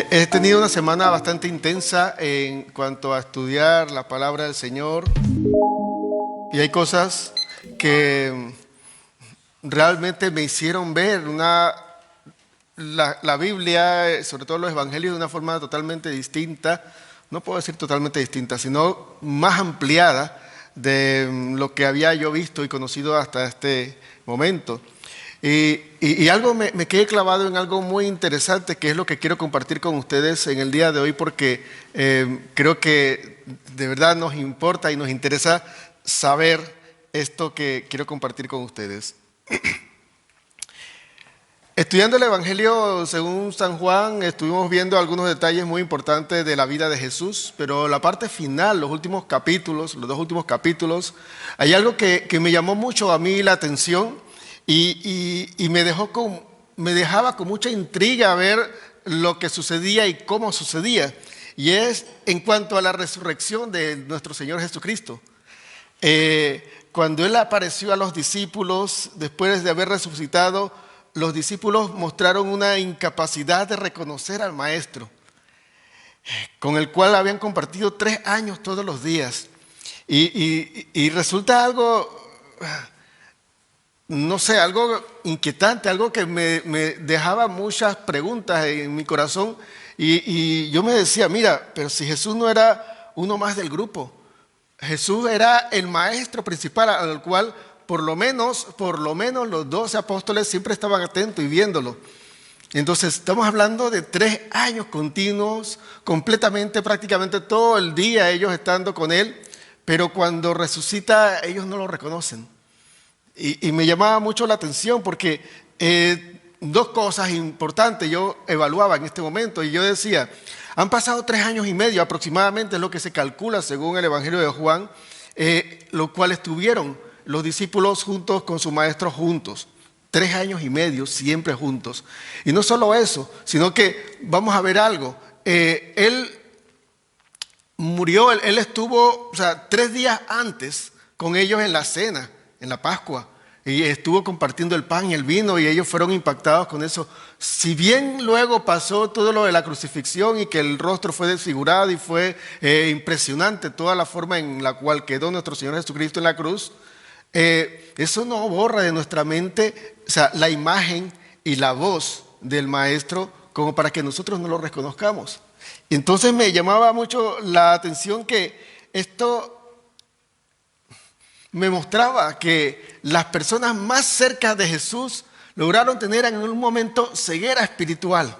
He tenido una semana bastante intensa en cuanto a estudiar la palabra del Señor y hay cosas que realmente me hicieron ver la Biblia, sobre todo los evangelios, de una forma totalmente distinta. No puedo decir totalmente distinta, sino más ampliada de lo que había yo visto y conocido hasta este momento. Y algo me quedé clavado en algo muy interesante, que es lo que quiero compartir con ustedes en el día de hoy, porque creo que de verdad nos importa y nos interesa saber esto que quiero compartir con ustedes. Estudiando el Evangelio según San Juan, estuvimos viendo algunos detalles muy importantes de la vida de Jesús, pero la parte final, los últimos capítulos, los dos últimos capítulos, hay algo que me llamó mucho a mí la atención y me dejaba con mucha intriga ver lo que sucedía y cómo sucedía. Y es en cuanto a la resurrección de nuestro Señor Jesucristo. Cuando Él apareció a los discípulos, después de haber resucitado, los discípulos mostraron una incapacidad de reconocer al Maestro, con el cual habían compartido 3 años todos los días. Y resulta algo, no sé, algo inquietante, algo que me dejaba muchas preguntas en mi corazón. Y yo me decía, mira, pero si Jesús no era uno más del grupo, Jesús era el Maestro principal al cual por lo menos los 12 apóstoles siempre estaban atentos y viéndolo. Entonces estamos hablando de 3 años continuos, completamente, prácticamente todo el día ellos estando con Él, pero cuando resucita ellos no lo reconocen. Y me llamaba mucho la atención porque 2 cosas importantes yo evaluaba en este momento y yo decía, han pasado 3 años y medio aproximadamente, es lo que se calcula según el Evangelio de Juan, lo cual estuvieron los discípulos juntos con su maestro juntos, 3 años y medio siempre juntos. Y no solo eso, sino que vamos a ver algo. Él murió, él estuvo 3 días antes con ellos en la cena, en la Pascua, y estuvo compartiendo el pan y el vino y ellos fueron impactados con eso. Si bien luego pasó todo lo de la crucifixión y que el rostro fue desfigurado y fue impresionante toda la forma en la cual quedó nuestro Señor Jesucristo en la cruz, eso no borra de nuestra mente la imagen y la voz del Maestro como para que nosotros no lo reconozcamos. Y entonces me llamaba mucho la atención que esto me mostraba que las personas más cerca de Jesús lograron tener en un momento ceguera espiritual.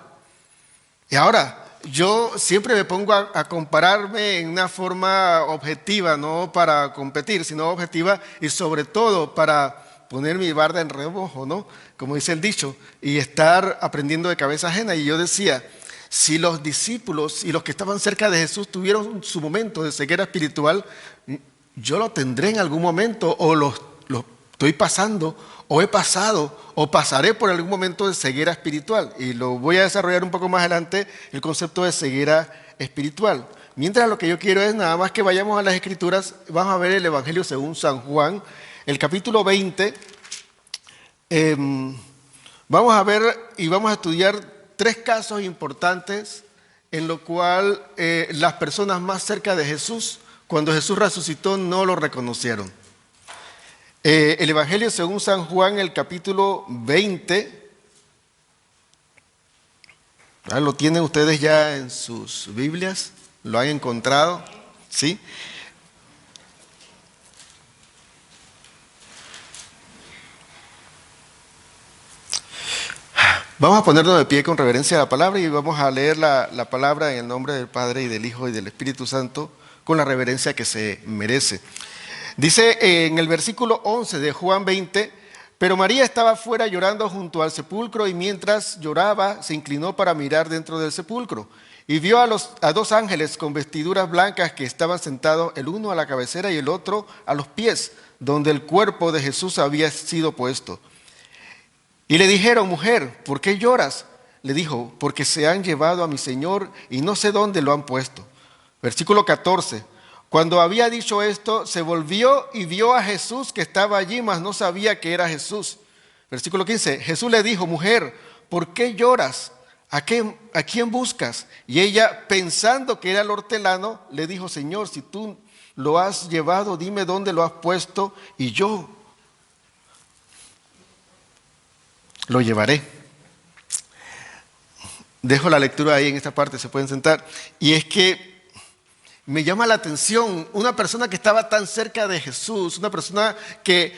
Y ahora, yo siempre me pongo a compararme en una forma objetiva, no para competir, sino objetiva y sobre todo para poner mi barda en remojo, ¿no? Como dice el dicho, y estar aprendiendo de cabeza ajena. Y yo decía, si los discípulos y los que estaban cerca de Jesús tuvieron su momento de ceguera espiritual, yo lo tendré en algún momento o lo estoy pasando o he pasado o pasaré por algún momento de ceguera espiritual. Y lo voy a desarrollar un poco más adelante, el concepto de ceguera espiritual. Mientras lo que yo quiero es nada más que vayamos a las Escrituras, vamos a ver el Evangelio según San Juan, el capítulo 20. Vamos a ver y vamos a estudiar 3 casos importantes en lo cual las personas más cerca de Jesús, cuando Jesús resucitó, no lo reconocieron. El Evangelio según San Juan, el capítulo 20, ¿lo tienen ustedes ya en sus Biblias? ¿Lo han encontrado? ¿Sí? Vamos a ponernos de pie con reverencia a la palabra y vamos a leer la palabra en el nombre del Padre y del Hijo y del Espíritu Santo con la reverencia que se merece. Dice en el versículo 11 de Juan 20, pero María estaba fuera llorando junto al sepulcro y mientras lloraba se inclinó para mirar dentro del sepulcro y vio a 2 ángeles con vestiduras blancas que estaban sentados, el uno a la cabecera y el otro a los pies, donde el cuerpo de Jesús había sido puesto. Y le dijeron, mujer, ¿por qué lloras? Le dijo, porque se han llevado a mi Señor y no sé dónde lo han puesto. Versículo 14. Cuando había dicho esto, se volvió y vio a Jesús que estaba allí, mas no sabía que era Jesús. Versículo 15. Jesús le dijo, mujer, ¿por qué lloras? ¿A quién buscas? Y ella, pensando que era el hortelano, le dijo, Señor, si tú lo has llevado, dime dónde lo has puesto y yo lo llevaré. Dejo la lectura ahí en esta parte, se pueden sentar. Y es que me llama la atención una persona que estaba tan cerca de Jesús, una persona que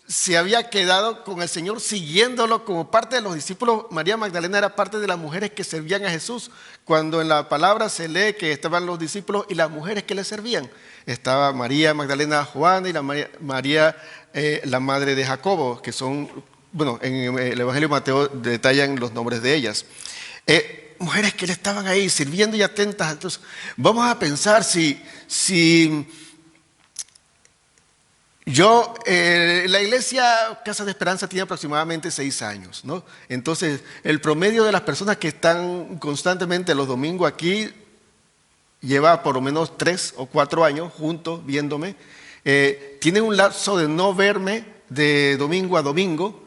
se había quedado con el Señor siguiéndolo como parte de los discípulos. María Magdalena era parte de las mujeres que servían a Jesús. Cuando en la palabra se lee que estaban los discípulos y las mujeres que le servían. Estaba María Magdalena, Juana y María, la madre de Jacobo, que son, bueno, en el Evangelio de Mateo detallan los nombres de ellas. Mujeres que le estaban ahí sirviendo y atentas. Entonces, vamos a pensar si la iglesia Casa de Esperanza tiene aproximadamente 6 años, ¿no? Entonces, el promedio de las personas que están constantemente los domingos aquí lleva por lo menos 3 o 4 años juntos viéndome. Tienen un lapso de no verme de domingo a domingo,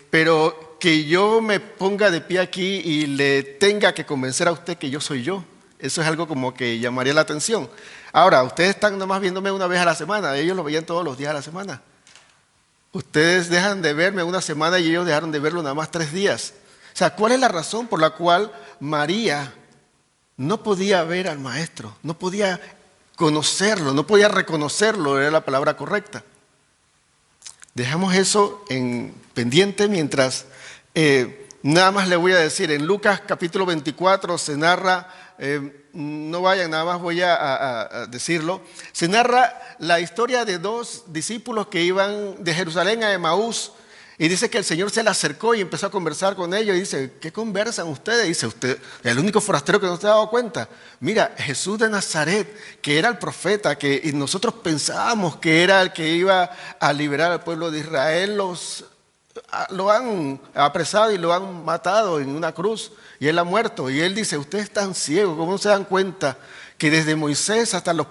pero que yo me ponga de pie aquí y le tenga que convencer a usted que yo soy yo, eso es algo como que llamaría la atención. Ahora, ustedes están nomás viéndome una vez a la semana, ellos lo veían todos los días a la semana. Ustedes dejan de verme una semana y ellos dejaron de verlo nada más 3 días. O sea, ¿cuál es la razón por la cual María no podía ver al maestro, no podía conocerlo, no podía reconocerlo, era la palabra correcta? Dejamos eso en pendiente mientras nada más le voy a decir, en Lucas capítulo 24 se narra, no vayan, nada más voy a decirlo, se narra la historia de 2 discípulos que iban de Jerusalén a Emaús. Y dice que el Señor se le acercó y empezó a conversar con ellos. Y dice, ¿qué conversan ustedes? Dice, usted, el único forastero que no se ha dado cuenta. Mira, Jesús de Nazaret, que era el profeta, y nosotros pensábamos que era el que iba a liberar al pueblo de Israel, lo han apresado y lo han matado en una cruz. Y él ha muerto. Y él dice, ustedes están ciegos, ¿cómo no se dan cuenta que desde Moisés hasta los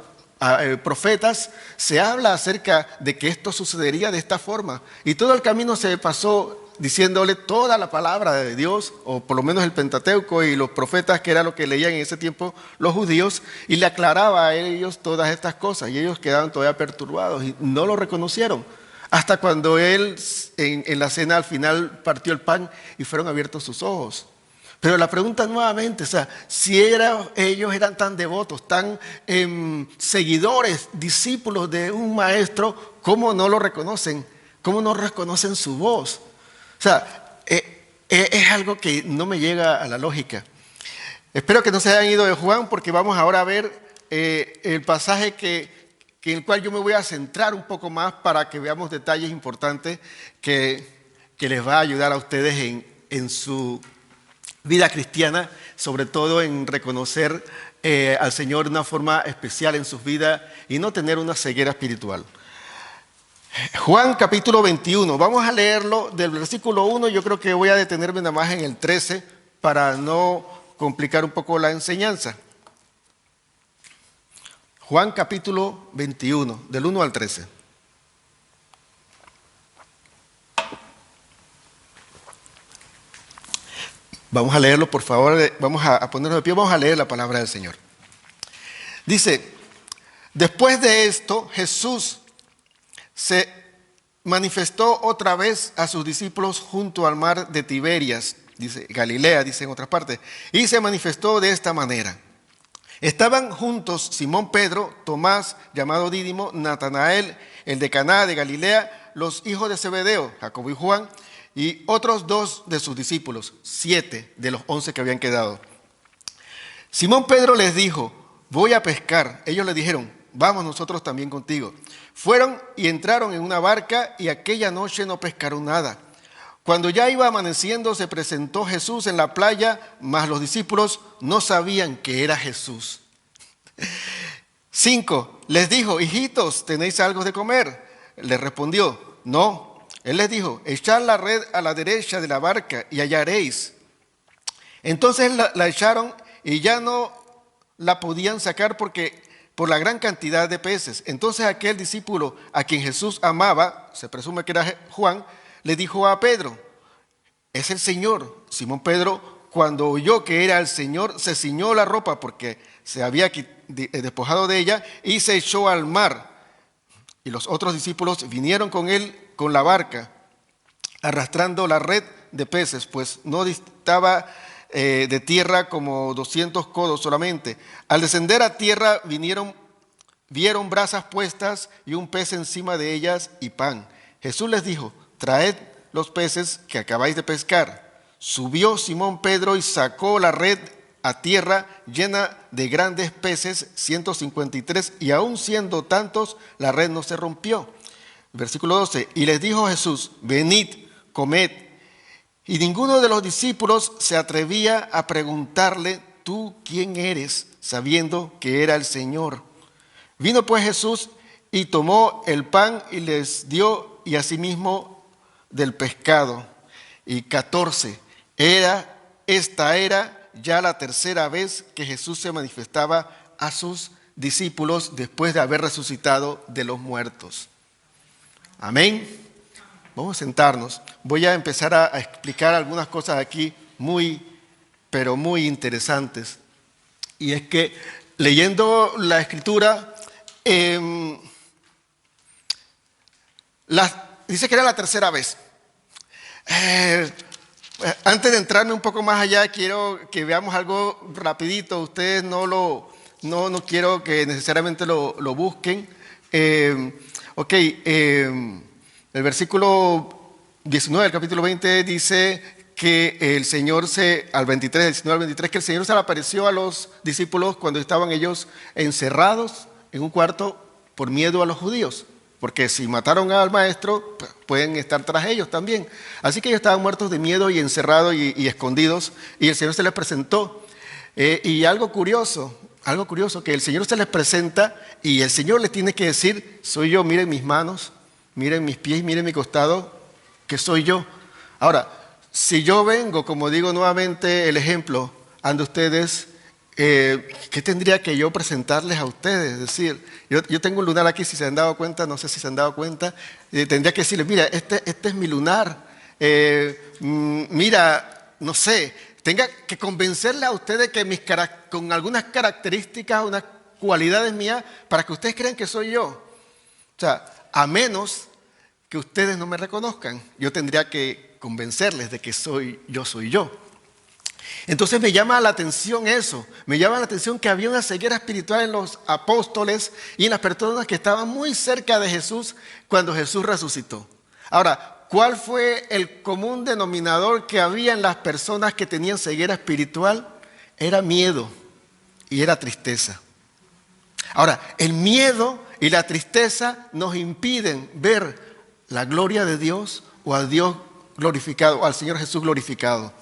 profetas se habla acerca de que esto sucedería de esta forma? Y todo el camino se pasó diciéndole toda la palabra de Dios, o por lo menos el Pentateuco y los profetas, que era lo que leían en ese tiempo los judíos, y le aclaraba a ellos todas estas cosas, y ellos quedaban todavía perturbados y no lo reconocieron, hasta cuando él en la cena al final partió el pan y fueron abiertos sus ojos. Pero la pregunta nuevamente, o sea, si ellos eran tan devotos, tan seguidores, discípulos de un maestro, ¿cómo no lo reconocen? ¿Cómo no reconocen su voz? O sea, es algo que no me llega a la lógica. Espero que no se hayan ido de Juan, porque vamos ahora a ver el pasaje en el cual yo me voy a centrar un poco más para que veamos detalles importantes que les va a ayudar a ustedes en su vida cristiana, sobre todo en reconocer al Señor de una forma especial en sus vidas y no tener una ceguera espiritual. Juan capítulo 21, vamos a leerlo del versículo 1, yo creo que voy a detenerme nada más en el 13 para no complicar un poco la enseñanza. Juan capítulo 21, del 1 al 13. Vamos a leerlo, por favor, vamos a ponernos de pie, vamos a leer la palabra del Señor. Dice, después de esto, Jesús se manifestó otra vez a sus discípulos junto al mar de Tiberias, dice Galilea, dice en otras partes, y se manifestó de esta manera. Estaban juntos Simón Pedro, Tomás, llamado Dídimo, Natanael, el de Caná de Galilea, los hijos de Zebedeo, Jacobo y Juan, y otros 2 de sus discípulos, 7 de los 11 que habían quedado. Simón Pedro les dijo, voy a pescar. Ellos le dijeron, vamos nosotros también contigo. Fueron y entraron en una barca y aquella noche no pescaron nada. Cuando ya iba amaneciendo se presentó Jesús en la playa, mas los discípulos no sabían que era Jesús. 5. Les dijo, hijitos, ¿tenéis algo de comer? Les respondió, no. Él les dijo, echad la red a la derecha de la barca y hallaréis. Entonces la echaron y ya no la podían sacar por la gran cantidad de peces. Entonces aquel discípulo a quien Jesús amaba, se presume que era Juan, le dijo a Pedro, es el Señor. Simón Pedro, cuando oyó que era el Señor, se ciñó la ropa porque se había despojado de ella y se echó al mar. Y los otros discípulos vinieron con él con la barca, arrastrando la red de peces, pues no distaba de tierra como 200 codos solamente. Al descender a tierra vieron brasas puestas y un pez encima de ellas y pan. Jesús les dijo: traed los peces que acabáis de pescar. Subió Simón Pedro y sacó la red a tierra llena de grandes peces, 153, y aun siendo tantos, la red no se rompió. Versículo 12, y les dijo Jesús: venid, comed. Y ninguno de los discípulos se atrevía a preguntarle: ¿tú quién eres?, sabiendo que era el Señor. Vino pues Jesús y tomó el pan y les dio, y asimismo del pescado. Y 14, esta era ya la tercera vez que Jesús se manifestaba a sus discípulos después de haber resucitado de los muertos. Amén. Vamos a sentarnos. Voy a empezar a explicar algunas cosas aquí pero muy interesantes. Y es que leyendo la Escritura, dice que era la tercera vez. Antes de entrarme un poco más allá, quiero que veamos algo rapidito. Ustedes no quiero que necesariamente lo busquen. El versículo 19 del capítulo 20 dice que el Señor al 23, del 19 al 23, que el Señor se le apareció a los discípulos cuando estaban ellos encerrados en un cuarto por miedo a los judíos. Porque si mataron al maestro, pueden estar tras ellos también. Así que ellos estaban muertos de miedo y encerrados y escondidos, y el Señor se les presentó. Y algo curioso, que el Señor se les presenta y el Señor les tiene que decir: soy yo, miren mis manos, miren mis pies, miren mi costado, que soy yo. Ahora, si yo vengo, como digo nuevamente el ejemplo, ante ustedes, ¿qué tendría que yo presentarles a ustedes? Es decir, yo tengo un lunar aquí, si se han dado cuenta, no sé si se han dado cuenta, tendría que decirles: mira, este es mi lunar, mira, no sé, tenga que convencerle a ustedes que con algunas características, unas cualidades mías, para que ustedes crean que soy yo. O sea, a menos que ustedes no me reconozcan, yo tendría que convencerles de que soy yo. Entonces me llama la atención eso, me llama la atención que había una ceguera espiritual en los apóstoles y en las personas que estaban muy cerca de Jesús cuando Jesús resucitó. Ahora, ¿cuál fue el común denominador que había en las personas que tenían ceguera espiritual? Era miedo y era tristeza. Ahora, el miedo y la tristeza nos impiden ver la gloria de Dios o a Dios glorificado, o al Señor Jesús glorificado.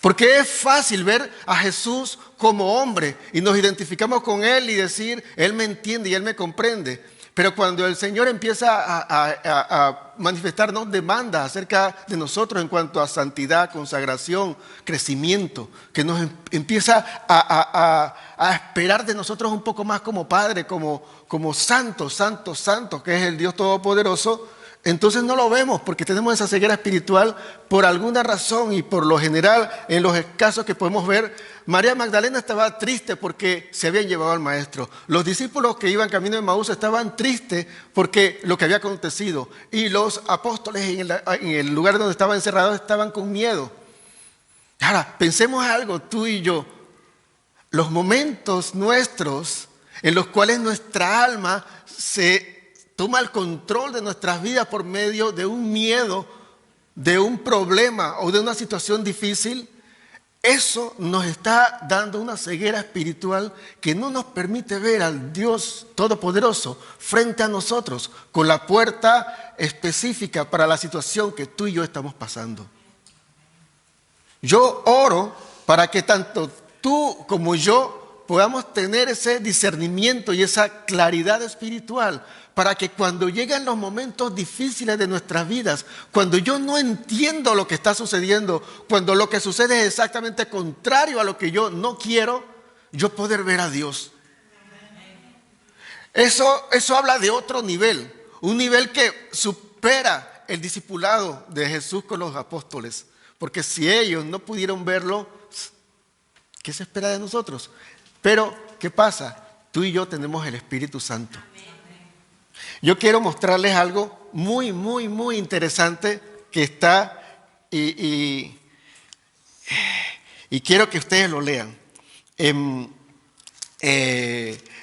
Porque es fácil ver a Jesús como hombre y nos identificamos con Él y decir: Él me entiende y Él me comprende. Pero cuando el Señor empieza a manifestarnos demandas acerca de nosotros en cuanto a santidad, consagración, crecimiento, que nos empieza a esperar de nosotros un poco más como Padre, como santos, que es el Dios Todopoderoso, entonces no lo vemos porque tenemos esa ceguera espiritual por alguna razón. Y por lo general, en los casos que podemos ver, María Magdalena estaba triste porque se habían llevado al maestro. Los discípulos que iban camino de Maús estaban tristes porque lo que había acontecido. Y los apóstoles en el lugar donde estaban encerrados estaban con miedo. Ahora, pensemos algo, tú y yo. Los momentos nuestros en los cuales nuestra alma se toma el control de nuestras vidas por medio de un miedo, de un problema o de una situación difícil, eso nos está dando una ceguera espiritual que no nos permite ver al Dios Todopoderoso frente a nosotros con la puerta específica para la situación que tú y yo estamos pasando. Yo oro para que tanto tú como yo podamos tener ese discernimiento y esa claridad espiritual, para que cuando llegan los momentos difíciles de nuestras vidas, cuando yo no entiendo lo que está sucediendo, cuando lo que sucede es exactamente contrario a lo que yo no quiero, yo poder ver a Dios. Eso habla de otro nivel, un nivel que supera el discipulado de Jesús con los apóstoles. porque si ellos no pudieron verlo, ¿qué se espera de nosotros? Pero, ¿qué pasa? Tú y yo tenemos el Espíritu Santo. Yo quiero mostrarles algo muy, muy, muy interesante que está y quiero que ustedes lo lean.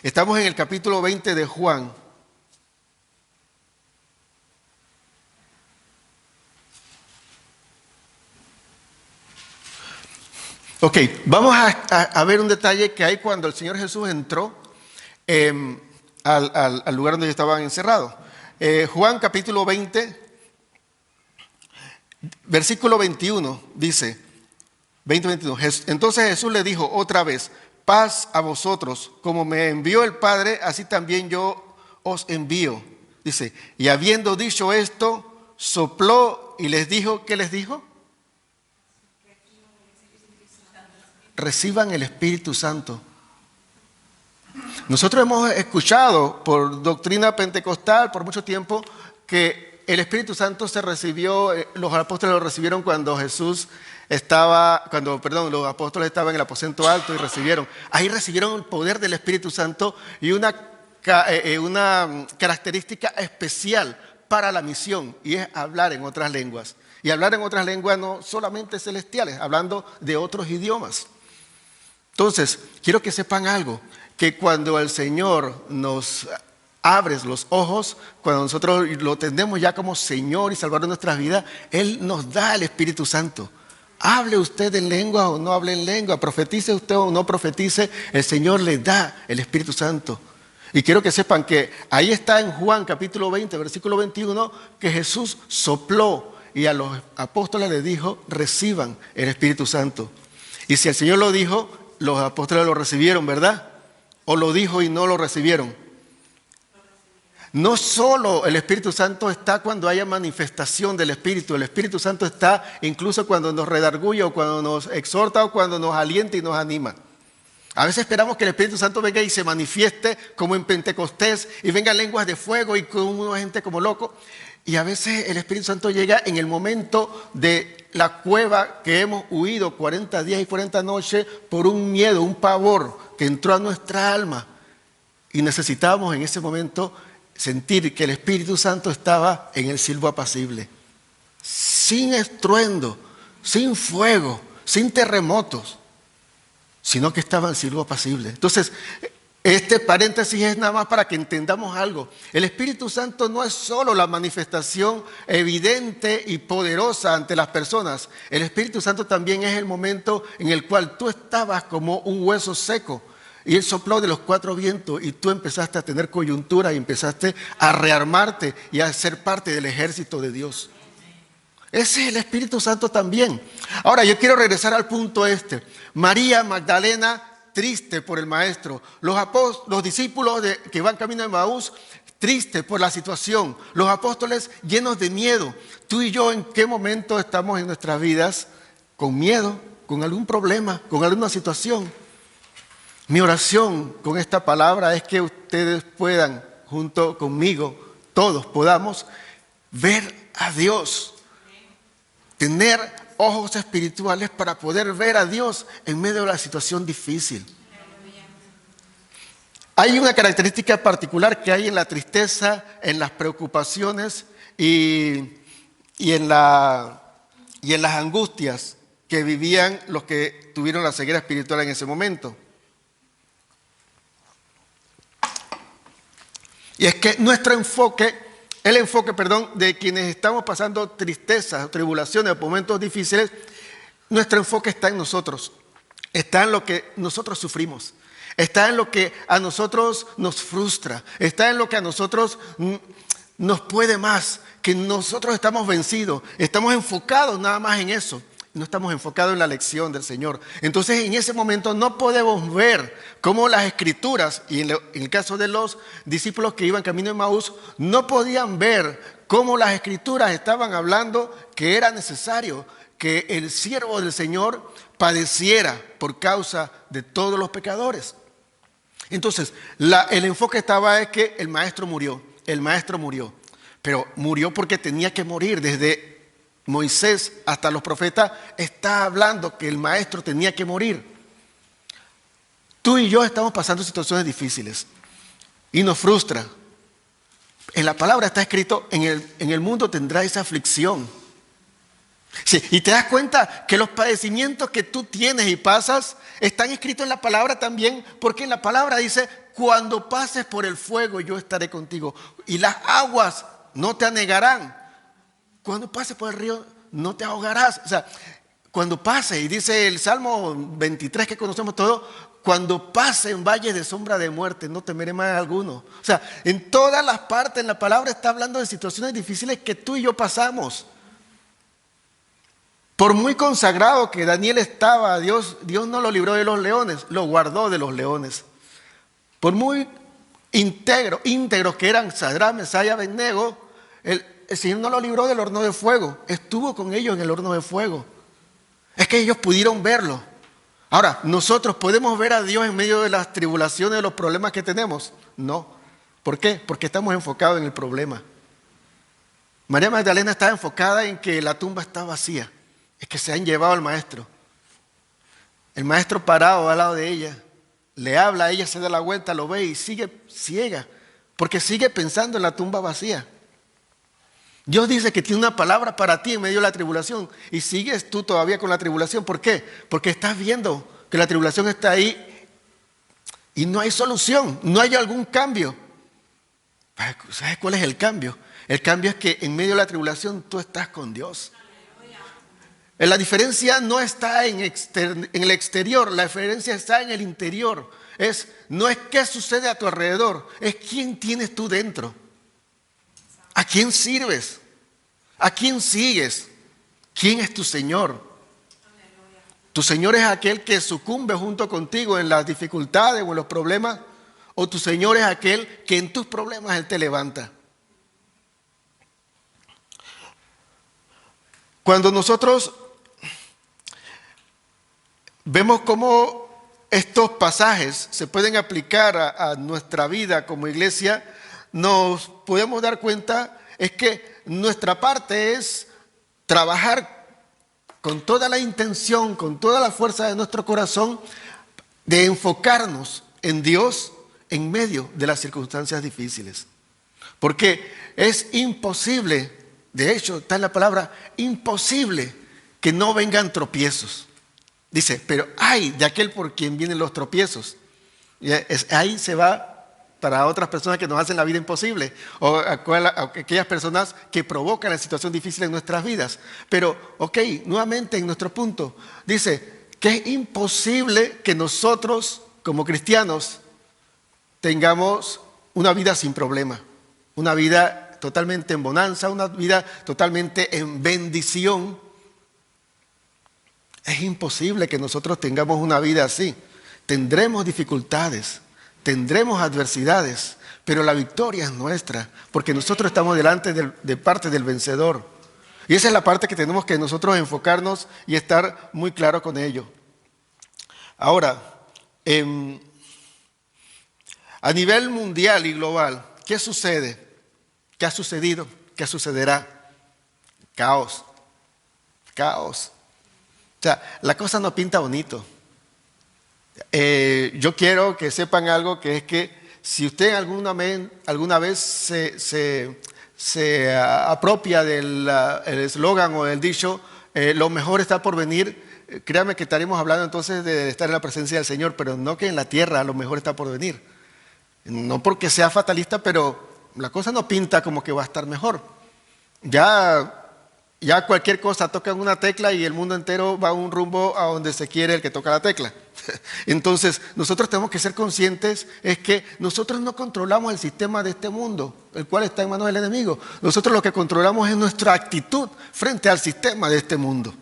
Estamos en el capítulo 20 de Juan. Ok, vamos a ver un detalle que hay cuando el Señor Jesús entró al lugar donde estaban encerrados. Juan capítulo 20, versículo 21, dice, 20-21, entonces Jesús le dijo otra vez, paz a vosotros, como me envió el Padre, así también yo os envío. Dice, y habiendo dicho esto, sopló y les dijo, ¿qué les dijo? Reciban el Espíritu Santo. Nosotros hemos escuchado por doctrina pentecostal por mucho tiempo que el Espíritu Santo se recibió, los apóstoles lo recibieron cuando los apóstoles estaban en el aposento alto y ahí recibieron el poder del Espíritu Santo y una característica especial para la misión, y es hablar en otras lenguas. Y hablar en otras lenguas no solamente celestiales, hablando de otros idiomas. Entonces, quiero que sepan algo, que cuando el Señor nos abre los ojos, cuando nosotros lo tenemos ya como Señor y Salvador de nuestras vidas, Él nos da el Espíritu Santo. Hable usted en lengua o no hable en lengua, profetice usted o no profetice, el Señor le da el Espíritu Santo. Y quiero que sepan que ahí está en Juan capítulo 20, versículo 21, que Jesús sopló y a los apóstoles les dijo, reciban el Espíritu Santo. Y si el Señor lo dijo, los apóstoles lo recibieron, ¿verdad? ¿O lo dijo y no lo recibieron? No solo el Espíritu Santo está cuando haya manifestación del Espíritu, el Espíritu Santo está incluso cuando nos redarguye o cuando nos exhorta o cuando nos alienta y nos anima. A veces esperamos que el Espíritu Santo venga y se manifieste como en Pentecostés y venga lenguas de fuego y con una gente como loco. Y a veces el Espíritu Santo llega en el momento de la cueva que hemos huido 40 días y 40 noches por un miedo, un pavor que entró a nuestra alma. Y necesitábamos en ese momento sentir que el Espíritu Santo estaba en el silbo apacible. Sin estruendo, sin fuego, sin terremotos, sino que estaba en silbo apacible. Entonces, este paréntesis es nada más para que entendamos algo. El Espíritu Santo no es solo la manifestación evidente y poderosa ante las personas. El Espíritu Santo también es el momento en el cual tú estabas como un hueso seco y Él sopló de los cuatro vientos y tú empezaste a tener coyuntura y empezaste a rearmarte y a ser parte del ejército de Dios. Ese es el Espíritu Santo también. Ahora yo quiero regresar al punto este. María Magdalena, triste por el maestro. Los discípulos que van camino de Emaús, tristes por la situación. Los apóstoles llenos de miedo. Tú y yo, ¿en qué momento estamos en nuestras vidas con miedo, con algún problema, con alguna situación? Mi oración con esta palabra es que ustedes puedan, junto conmigo, todos podamos ver a Dios. Tener ojos espirituales para poder ver a Dios en medio de la situación difícil. Hay una característica particular que hay en la tristeza, en las preocupaciones y en las angustias que vivían los que tuvieron la ceguera espiritual en ese momento. Y es que el enfoque de quienes estamos pasando tristezas, tribulaciones, momentos difíciles, nuestro enfoque está en nosotros, está en lo que nosotros sufrimos, está en lo que a nosotros nos frustra, está en lo que a nosotros nos puede más, que nosotros estamos vencidos, estamos enfocados nada más en eso. No estamos enfocados en la lección del Señor. Entonces en ese momento no podemos ver cómo las Escrituras, y en el caso de los discípulos que iban camino de Emaús, no podían ver cómo las Escrituras estaban hablando que era necesario que el siervo del Señor padeciera por causa de todos los pecadores. Entonces el enfoque estaba en que el maestro murió, pero murió porque tenía que morir desde Moisés, hasta los profetas, está hablando que el maestro tenía que morir. Tú y yo estamos pasando situaciones difíciles y nos frustra. En la palabra está escrito, en el mundo tendrá esa aflicción. Sí, y te das cuenta que los padecimientos que tú tienes y pasas están escritos en la palabra también, porque en la palabra dice, cuando pases por el fuego yo estaré contigo y las aguas no te anegarán. Cuando pases por el río no te ahogarás. O sea, cuando pase, y dice el Salmo 23 que conocemos todos, cuando pase en valles de sombra de muerte no temeré mal alguno. O sea, en todas las partes en la palabra está hablando de situaciones difíciles que tú y yo pasamos. Por muy consagrado que Daniel estaba, Dios no lo libró de los leones, lo guardó de los leones. Por muy íntegros que eran Sadrach, Mesach y Abednego, el Señor no lo libró del horno de fuego, estuvo con ellos en el horno de fuego. Es que ellos pudieron verlo. Ahora, ¿nosotros podemos ver a Dios en medio de las tribulaciones, de los problemas que tenemos? No. ¿Por qué? Porque estamos enfocados en el problema. María Magdalena estaba enfocada en que la tumba está vacía. Es que se han llevado al maestro. El maestro parado al lado de ella, le habla, ella se da la vuelta, lo ve y sigue ciega, porque sigue pensando en la tumba vacía. Dios dice que tiene una palabra para ti en medio de la tribulación y sigues tú todavía con la tribulación. ¿Por qué? Porque estás viendo que la tribulación está ahí y no hay solución, no hay algún cambio. ¿Sabes cuál es el cambio? El cambio es que en medio de la tribulación tú estás con Dios. La diferencia no está en el exterior, la diferencia está en el interior. No es qué sucede a tu alrededor, es quién tienes tú dentro. ¿A quién sirves? ¿A quién sigues? ¿Quién es tu Señor? ¿Tu Señor es aquel que sucumbe junto contigo en las dificultades o en los problemas? ¿O tu Señor es aquel que en tus problemas Él te levanta? Cuando nosotros vemos cómo estos pasajes se pueden aplicar a nuestra vida como iglesia, nos podemos dar cuenta es que nuestra parte es trabajar con toda la intención, con toda la fuerza de nuestro corazón, de enfocarnos en Dios en medio de las circunstancias difíciles. Porque es imposible, de hecho está en la palabra, imposible que no vengan tropiezos. Dice, pero ay de aquel por quien vienen los tropiezos. Y ahí se va para otras personas que nos hacen la vida imposible o aquellas personas que provocan la situación difícil en nuestras vidas. Pero, nuevamente en nuestro punto, dice que es imposible que nosotros como cristianos tengamos una vida sin problema, una vida totalmente en bonanza, una vida totalmente en bendición. Es imposible que nosotros tengamos una vida así. Tendremos dificultades, tendremos adversidades, pero la victoria es nuestra, porque nosotros estamos delante de parte del vencedor. Y esa es la parte que tenemos que nosotros enfocarnos y estar muy claro con ello. Ahora, a nivel mundial y global, ¿qué sucede? ¿Qué ha sucedido? ¿Qué sucederá? Caos. Caos. O sea, la cosa no pinta bonito. Yo quiero que sepan algo, que es que si usted alguna vez se apropia del eslogan o del dicho, lo mejor está por venir, créame que estaremos hablando entonces de estar en la presencia del Señor, pero no que en la tierra lo mejor está por venir. No porque sea fatalista, pero la cosa no pinta como que va a estar mejor. Ya cualquier cosa toca en una tecla y el mundo entero va a un rumbo a donde se quiere el que toca la tecla. Entonces, nosotros tenemos que ser conscientes, es que nosotros no controlamos el sistema de este mundo, el cual está en manos del enemigo. Nosotros lo que controlamos es nuestra actitud frente al sistema de este mundo.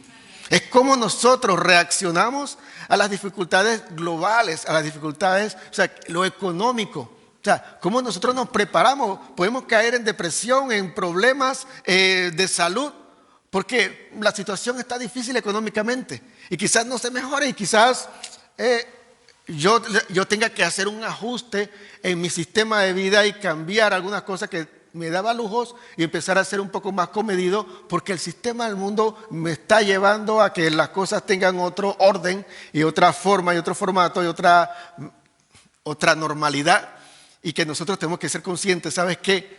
Es cómo nosotros reaccionamos a las dificultades globales, a las dificultades, o sea, lo económico. O sea, cómo nosotros nos preparamos, podemos caer en depresión, en problemas de salud, porque la situación está difícil económicamente y quizás no se mejore y quizás yo tenga que hacer un ajuste en mi sistema de vida y cambiar algunas cosas que me daba lujos y empezar a ser un poco más comedido, porque el sistema del mundo me está llevando a que las cosas tengan otro orden y otra forma y otro formato y otra normalidad, y que nosotros tenemos que ser conscientes. ¿Sabes qué?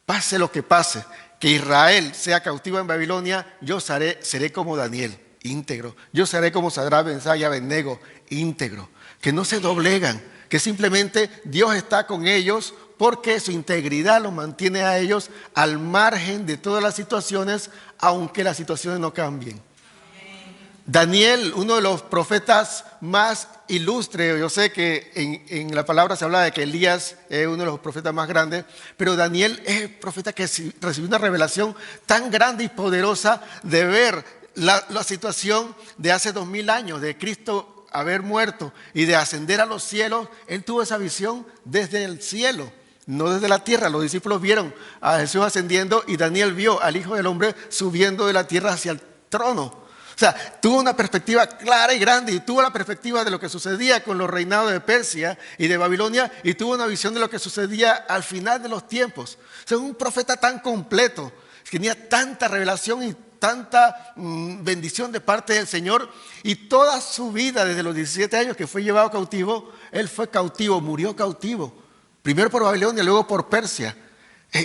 Pase lo que pase, que Israel sea cautivo en Babilonia, yo seré como Daniel, íntegro. Yo seré como Sadrach, Mesach y Abednego, íntegro. Que no se doblegan, que simplemente Dios está con ellos porque su integridad los mantiene a ellos al margen de todas las situaciones, aunque las situaciones no cambien. Daniel, uno de los profetas más ilustres, yo sé que en la palabra se habla de que Elías es uno de los profetas más grandes, pero Daniel es el profeta que recibió una revelación tan grande y poderosa de ver la situación de hace 2000 años, de Cristo haber muerto y de ascender a los cielos. Él tuvo esa visión desde el cielo, no desde la tierra. Los discípulos vieron a Jesús ascendiendo y Daniel vio al Hijo del Hombre subiendo de la tierra hacia el trono. O sea, tuvo una perspectiva clara y grande, y tuvo la perspectiva de lo que sucedía con los reinados de Persia y de Babilonia, y tuvo una visión de lo que sucedía al final de los tiempos. O sea, un profeta tan completo, tenía tanta revelación y tanta bendición de parte del Señor, y toda su vida, desde los 17 años que fue llevado cautivo, él fue cautivo, murió cautivo, primero por Babilonia, luego por Persia.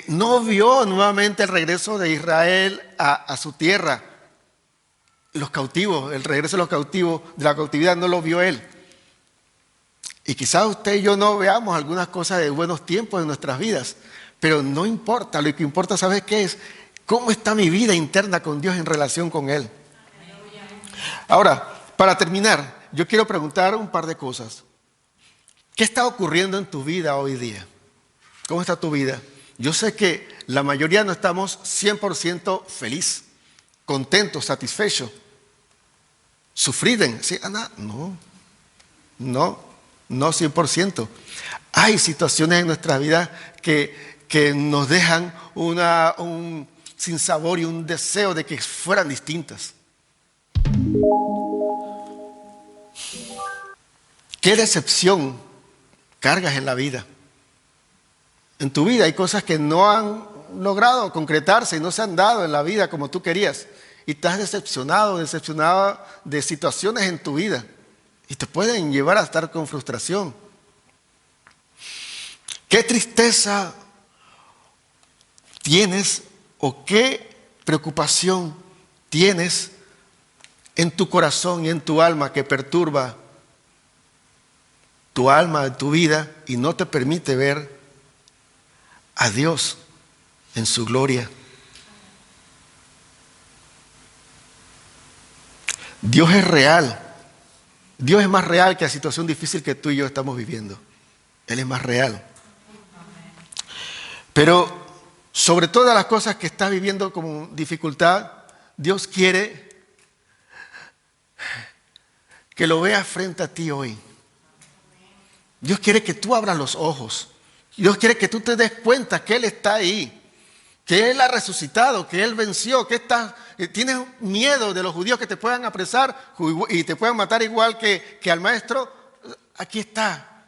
No vio nuevamente el regreso de Israel a su tierra. Los cautivos, el regreso de los cautivos, de la cautividad, no lo vio él. Y quizás usted y yo no veamos algunas cosas de buenos tiempos en nuestras vidas, pero no importa. Lo que importa, ¿sabes qué es? ¿Cómo está mi vida interna con Dios en relación con Él? Ahora, para terminar, yo quiero preguntar un par de cosas. ¿Qué está ocurriendo en tu vida hoy día? ¿Cómo está tu vida? Yo sé que la mayoría no estamos 100% feliz, contentos, satisfechos. ¿Sufriden? ¿Sí, Ana? No 100%. Hay situaciones en nuestra vida que nos dejan un sinsabor y un deseo de que fueran distintas. ¿Qué decepción cargas en la vida? En tu vida hay cosas que no han logrado concretarse y no se han dado en la vida como tú querías. Y estás decepcionada de situaciones en tu vida. Y te pueden llevar a estar con frustración. ¿Qué tristeza tienes o qué preocupación tienes en tu corazón y en tu alma que perturba tu alma, tu vida, y no te permite ver a Dios en su gloria? Dios es real. Dios es más real que la situación difícil que tú y yo estamos viviendo. Él es más real. Pero sobre todas las cosas que estás viviendo como dificultad, Dios quiere que lo veas frente a ti hoy. Dios quiere que tú abras los ojos. Dios quiere que tú te des cuenta que Él está ahí, que Él ha resucitado, que Él venció, que tienes miedo de los judíos que te puedan apresar y te puedan matar igual que al maestro. Aquí está,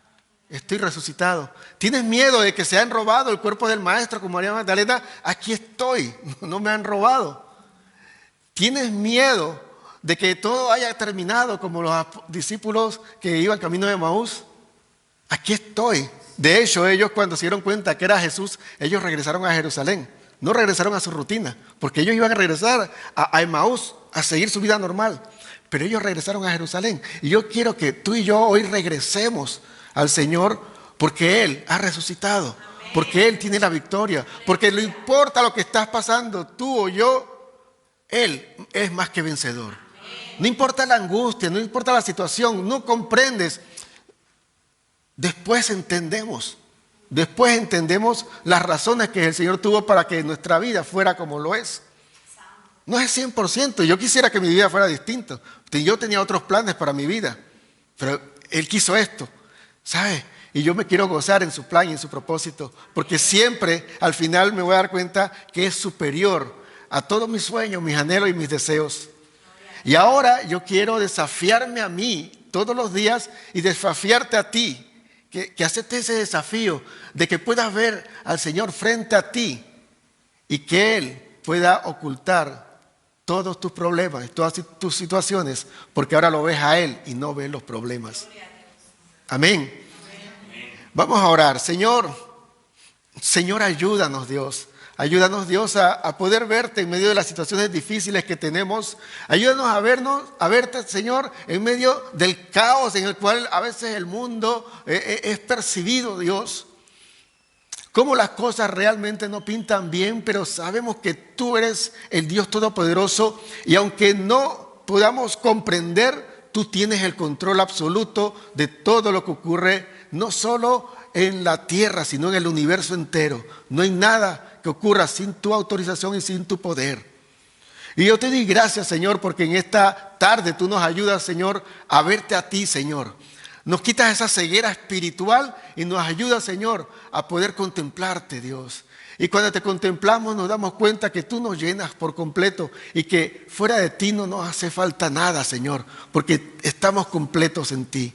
estoy resucitado. Tienes miedo de que se han robado el cuerpo del maestro como María Magdalena. Aquí estoy, no me han robado. Tienes miedo de que todo haya terminado como los discípulos que iban camino de Emaús. Aquí estoy. De hecho, ellos cuando se dieron cuenta que era Jesús, ellos regresaron a Jerusalén. No regresaron a su rutina, porque ellos iban a regresar a Emaús, a seguir su vida normal. Pero ellos regresaron a Jerusalén. Y yo quiero que tú y yo hoy regresemos al Señor, porque Él ha resucitado, porque Él tiene la victoria, porque no importa lo que estás pasando, tú o yo, Él es más que vencedor. No importa la angustia, no importa la situación, no comprendes. Después entendemos las razones que el Señor tuvo para que nuestra vida fuera como lo es. No es 100%. Yo quisiera que mi vida fuera distinta. Yo tenía otros planes para mi vida, pero Él quiso esto, ¿sabes? Y yo me quiero gozar en su plan y en su propósito, porque siempre al final me voy a dar cuenta que es superior a todos mis sueños, mis anhelos y mis deseos. Y ahora yo quiero desafiarme a mí todos los días y desafiarte a ti. que aceptes ese desafío de que puedas ver al Señor frente a ti y que Él pueda ocultar todos tus problemas, todas tus situaciones, porque ahora lo ves a Él y no ves los problemas. Amén. Vamos a orar. Señor, ayúdanos, Dios. Ayúdanos, Dios, a poder verte en medio de las situaciones difíciles que tenemos. Ayúdanos a verte, Señor, en medio del caos en el cual a veces el mundo es percibido, Dios. Cómo las cosas realmente no pintan bien, pero sabemos que tú eres el Dios Todopoderoso y aunque no podamos comprender, tú tienes el control absoluto de todo lo que ocurre, no solo en la tierra, sino en el universo entero. No hay nada que ocurra sin tu autorización y sin tu poder. Y yo te doy gracias, Señor, porque en esta tarde tú nos ayudas, Señor, a verte a ti, Señor. Nos quitas esa ceguera espiritual y nos ayudas, Señor, a poder contemplarte, Dios. Y cuando te contemplamos nos damos cuenta que tú nos llenas por completo y que fuera de ti no nos hace falta nada, Señor, porque estamos completos en ti.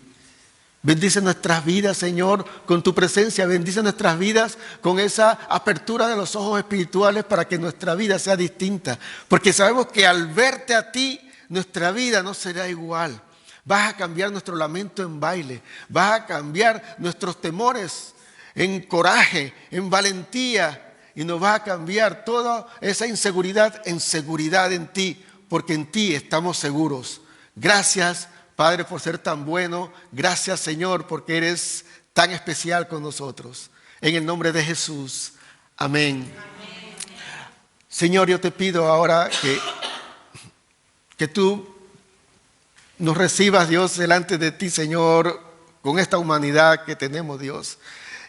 Bendice nuestras vidas, Señor, con tu presencia. Bendice nuestras vidas con esa apertura de los ojos espirituales para que nuestra vida sea distinta. Porque sabemos que al verte a ti, nuestra vida no será igual. Vas a cambiar nuestro lamento en baile. Vas a cambiar nuestros temores en coraje, en valentía. Y nos vas a cambiar toda esa inseguridad en seguridad en ti. Porque en ti estamos seguros. Gracias, Padre, por ser tan bueno. Gracias, Señor, porque eres tan especial con nosotros. En el nombre de Jesús. Amén. Amén. Señor, yo te pido ahora que tú nos recibas, Dios, delante de ti, Señor, con esta humanidad que tenemos, Dios,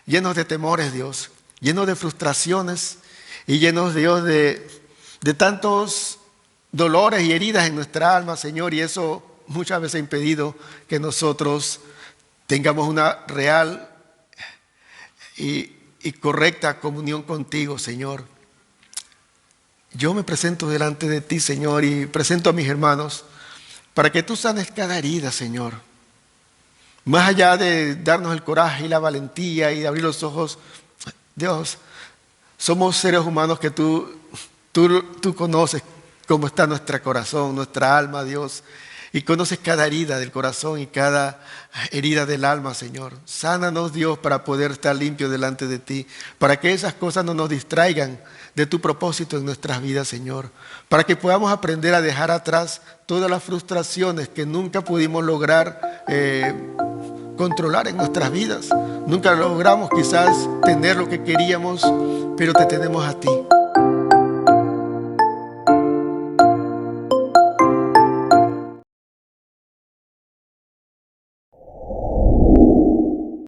llenos de temores, Dios, llenos de frustraciones y llenos, Dios, de tantos dolores y heridas en nuestra alma, Señor, y eso muchas veces ha impedido que nosotros tengamos una real y correcta comunión contigo, Señor. Yo me presento delante de ti, Señor, y presento a mis hermanos para que tú sanes cada herida, Señor. Más allá de darnos el coraje y la valentía y de abrir los ojos, Dios, somos seres humanos que tú conoces cómo está nuestro corazón, nuestra alma, Dios. Y conoces cada herida del corazón y cada herida del alma, Señor. Sánanos, Dios, para poder estar limpios delante de ti. Para que esas cosas no nos distraigan de tu propósito en nuestras vidas, Señor. Para que podamos aprender a dejar atrás todas las frustraciones que nunca pudimos lograr controlar en nuestras vidas. Nunca logramos quizás tener lo que queríamos, pero te tenemos a ti.